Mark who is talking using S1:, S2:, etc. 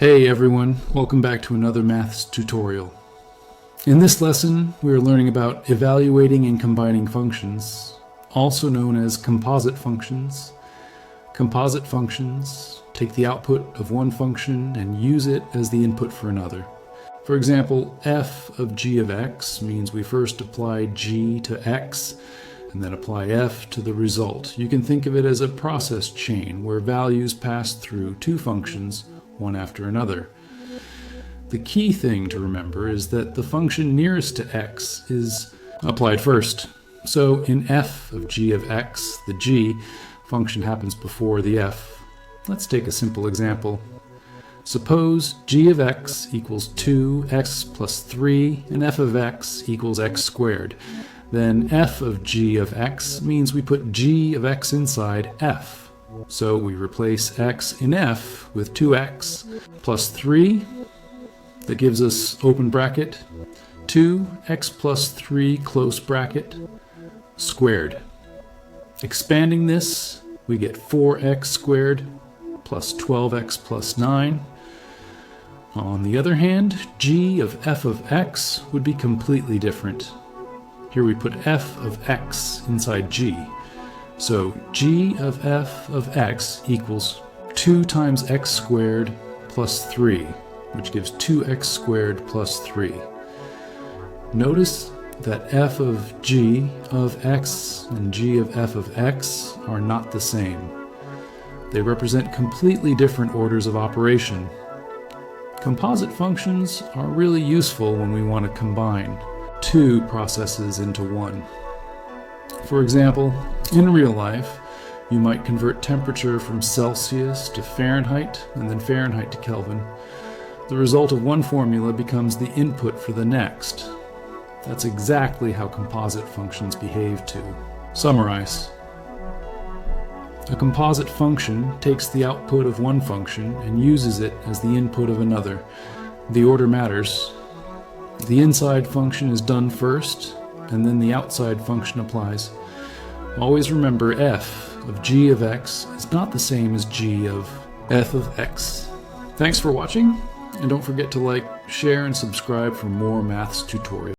S1: Hey everyone, welcome back to another maths tutorial. In this lesson, we are learning about evaluating and combining functions, also known as composite functions. Composite functions take the output of one function and use it as the input for another. For example, f of g of x means we first apply g to x and then apply f to the result. You can think of it as a process chain where values pass through two functions, one after another. The key thing to remember is that the function nearest to x is applied first. So in f of g of x, the g function happens before the f. Let's take a simple example. Suppose g of x equals 2x plus 3 and f of x equals x squared. Then f of g of x means we put g of x inside f. So we replace x in f with 2x plus 3. That gives us open bracket 2x plus 3 close bracket squared. Expanding this, we get 4x squared plus 12x plus 9. On the other hand, g of f of x would be completely different. Here we put f of x inside g. So g of f of x equals 2 times x squared plus 3, which gives 2x squared plus 3. Notice that f of g of x and g of f of x are not the same. They represent completely different orders of operation. Composite functions are really useful when we want to combine two processes into one. For example, in real life, you might convert temperature from Celsius to Fahrenheit and then Fahrenheit to Kelvin. The result of one formula becomes the input for the next. That's exactly how composite functions behave too. Summarize. A composite function takes the output of one function and uses it as the input of another. The order matters. The inside function is done first, and then the outside function applies. Always remember f of g of x is not the same as g of f of x. Thanks for watching, and don't forget to like, share, and subscribe for more maths tutorials.